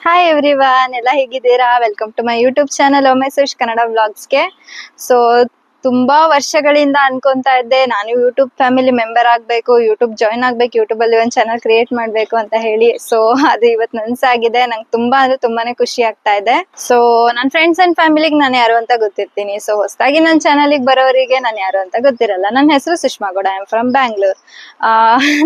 Hi everyone, ಎಲ್ಲ ಹೇಗಿದ್ದೀರಾ? Welcome to my YouTube channel Omesh Kannada ವ್ಲಾಗ್ಸ್ಗೆ. ಸೊ ತುಂಬಾ ವರ್ಷಗಳಿಂದ ಅನ್ಕೊಂತಾ ಇದ್ದೆ ನಾನು ಯೂಟ್ಯೂಬ್ ಫ್ಯಾಮಿಲಿ ಮೆಂಬರ್ ಆಗ್ಬೇಕು, ಯೂಟ್ಯೂಬ್ ಜಾಯ್ನ್ ಆಗ್ಬೇಕು, ಯೂಟ್ಯೂಬ್ ಅಲ್ಲಿ ಒಂದು ಚಾನಲ್ ಕ್ರಿಯೇಟ್ ಮಾಡ್ಬೇಕು ಅಂತ ಹೇಳಿ. ಸೊ ಅದು ಇವತ್ತು ನನ್ಸಾಗಿದೆ. ನಂಗೆ ತುಂಬಾ ಅಂದ್ರೆ ತುಂಬಾನೇ ಖುಷಿ ಆಗ್ತಾ ಇದೆ. ಸೊ ನನ್ನ ಫ್ರೆಂಡ್ಸ್ ಅಂಡ್ ಫ್ಯಾಮಿಲಿಗೆ ನಾನು ಯಾರು ಅಂತ ಗೊತ್ತಿರ್ತೀನಿ. ಸೊ ಹೊಸದಾಗಿ ನನ್ನ ಚಾನಲ್ಗೆ ಬರೋರಿಗೆ ನಾನು ಯಾರು ಅಂತ ಗೊತ್ತಿರಲ್ಲ. ನನ್ನ ಹೆಸರು Sushma Gowda, I am from Bangalore.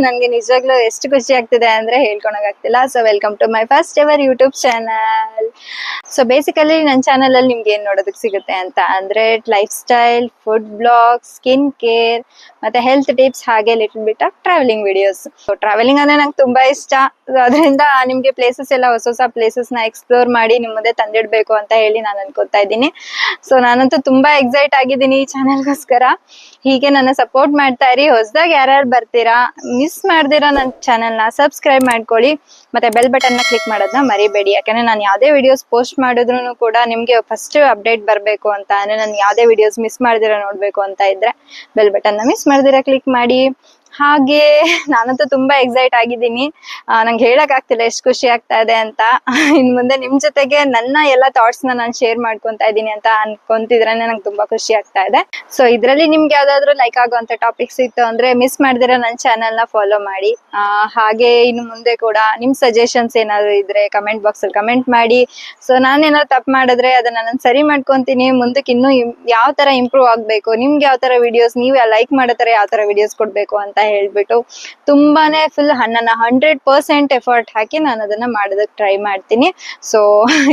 ನನಗೆ ನಿಜವಾಗ್ಲೂ ಎಷ್ಟು ಖುಷಿ ಆಗ್ತಿದೆ ಅಂದ್ರೆ ಹೇಳ್ಕೊಳಕ್ಕಾಗ್ತಿಲ್ಲ. So welcome to my first ever YouTube channel. So basically ನನ್ನ ಚಾನಲ್ ಅಲ್ಲಿ ನಿಮ್ಗೆ ಏನ್ ನೋಡೋದಕ್ಕೆ ಸಿಗುತ್ತೆ ಅಂತ ಅಂದ್ರೆ lifestyle, food blog, skin care, ಮತ್ತೆ ಹೆಲ್ತ್ ಟಿಪ್ಸ್, ಹಾಗೆ little bit of travelling videos. So travelling ಅಂದ್ರೆ ನಂಗೆ ತುಂಬಾ ಇಷ್ಟ. ಅದರಿಂದ ನಿಮ್ಗೆ ಪ್ಲೇಸಸ್ ಎಲ್ಲ ಹೊಸ ಹೊಸ ಪ್ಲೇಸಸ್ ನ ಎಕ್ಸ್ಪ್ಲೋರ್ ಮಾಡಿ ನಿಮ್ ಮುಂದೆ ತಂದಿಡ್ಬೇಕು ಅಂತ ಹೇಳಿ ನಾನು ಅನ್ಕೋತಾ ಇದ್ದೀನಿ. ಸೊ ನಾನಂತೂ ತುಂಬಾ ಎಕ್ಸೈಟ್ ಆಗಿದ್ದೀನಿ ಈ ಚಾನೆಲ್ಗೋಸ್ಕರ. ಹೀಗೆ ನನ್ನ ಸಪೋರ್ಟ್ ಮಾಡ್ತಾ ಇರಿ. ಹೊಸದಾಗಿ ಯಾರ್ಯಾರು ಬರ್ತೀರಾ, ಮಿಸ್ ಮಾಡ್ದಿರಾ ನನ್ನ ಚಾನೆಲ್ ನ ಸಬ್ಸ್ಕ್ರೈಬ್ ಮಾಡ್ಕೊಳ್ಳಿ, ಮತ್ತೆ ಬೆಲ್ ಬಟನ್ ನ ಕ್ಲಿಕ್ ಮಾಡೋದನ್ನ ಮರಿಬೇಡಿ. ಯಾಕಂದ್ರೆ ನಾನು ಯಾವ್ದೇ ವಿಡಿಯೋಸ್ ಪೋಸ್ಟ್ ಮಾಡಿದ್ರು ಕೂಡ ನಿಮ್ಗೆ ಫಸ್ಟ್ ಅಪ್ಡೇಟ್ ಬರ್ಬೇಕು ಅಂತ ಅಂದ್ರೆ, ನಾನು ಯಾವ್ದೇ ವಿಡಿಯೋಸ್ ಮಿಸ್ ಮಾಡ್ದಿರಾ ನೋಡ್ಬೇಕು ಅಂತ ಇದ್ರೆ ಬೆಲ್ ಬಟನ್ ನ ಮಿಸ್ ಮಾಡ್ದಿರಾ ಕ್ಲಿಕ್ ಮಾಡಿ. ಹಾಗೆ ನಾನಂತೂ ತುಂಬಾ ಎಕ್ಸೈಟ್ ಆಗಿದ್ದೀನಿ. ನಂಗೆ ಹೇಳಕ್ ಆಗ್ತಿಲ್ಲ ಎಷ್ಟು ಖುಷಿ ಆಗ್ತಾ ಇದೆ ಅಂತ. ಇನ್ ಮುಂದೆ ನಿಮ್ ಜೊತೆಗೆ ನನ್ನ ಎಲ್ಲ ಥಾಟ್ಸ್ ನ ನಾನು ಶೇರ್ ಮಾಡ್ಕೊಂತಾ ಇದ್ದೀನಿ ಅಂತ ಅನ್ಕೊಂತಿದ್ರೇನೆ ನಂಗೆ ತುಂಬಾ ಖುಷಿ ಆಗ್ತಾ ಇದೆ. ಸೊ ಇದ್ರಲ್ಲಿ ನಿಮ್ಗೆ ಯಾವ್ದಾದ್ರು ಲೈಕ್ ಆಗುವಂತ ಟಾಪಿಕ್ಸ್ ಇತ್ತು ಅಂದ್ರೆ ಮಿಸ್ ಮಾಡ್ದಿರ ನನ್ನ ಚಾನೆಲ್ ನ ಫಾಲೋ ಮಾಡಿ. ಹಾಗೆ ಇನ್ನು ಮುಂದೆ ಕೂಡ ನಿಮ್ ಸಜೆಷನ್ಸ್ ಏನಾದ್ರು ಇದ್ರೆ ಕಮೆಂಟ್ ಬಾಕ್ಸ್ ಅಲ್ಲಿ ಕಮೆಂಟ್ ಮಾಡಿ. ಸೊ ನಾನೇನಾದ್ರು ತಪ್ಪು ಮಾಡಿದ್ರೆ ಅದನ್ನ ನಾನು ಸರಿ ಮಾಡ್ಕೊಂತೀನಿ. ಮುಂದಕ್ಕೆ ಇನ್ನೂ ಯಾವ ತರ ಇಂಪ್ರೂವ್ ಆಗ್ಬೇಕು, ನಿಮ್ಗೆ ಯಾವ ತರ ವಿಡಿಯೋಸ್, ನೀವು ಲೈಕ್ ಮಾಡೋ ತರ ಯಾವ ತರ ವಿಡಿಯೋಸ್ ಕೊಡ್ಬೇಕು ಅಂತ ಹೇಳ್ಬಿಟ್ಟು ತುಂಬಾನೇ ಫುಲ್ ನನ್ನ 100% ಎಫರ್ಟ್ ಹಾಕಿ ನಾನು ಅದನ್ನ ಮಾಡೋದಕ್ಕೆ ಟ್ರೈ ಮಾಡ್ತೀನಿ. ಸೊ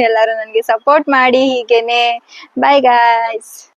ಎಲ್ಲರೂ ನನಗೆ ಸಪೋರ್ಟ್ ಮಾಡಿ ಹೀಗೇನೆ. Bye guys.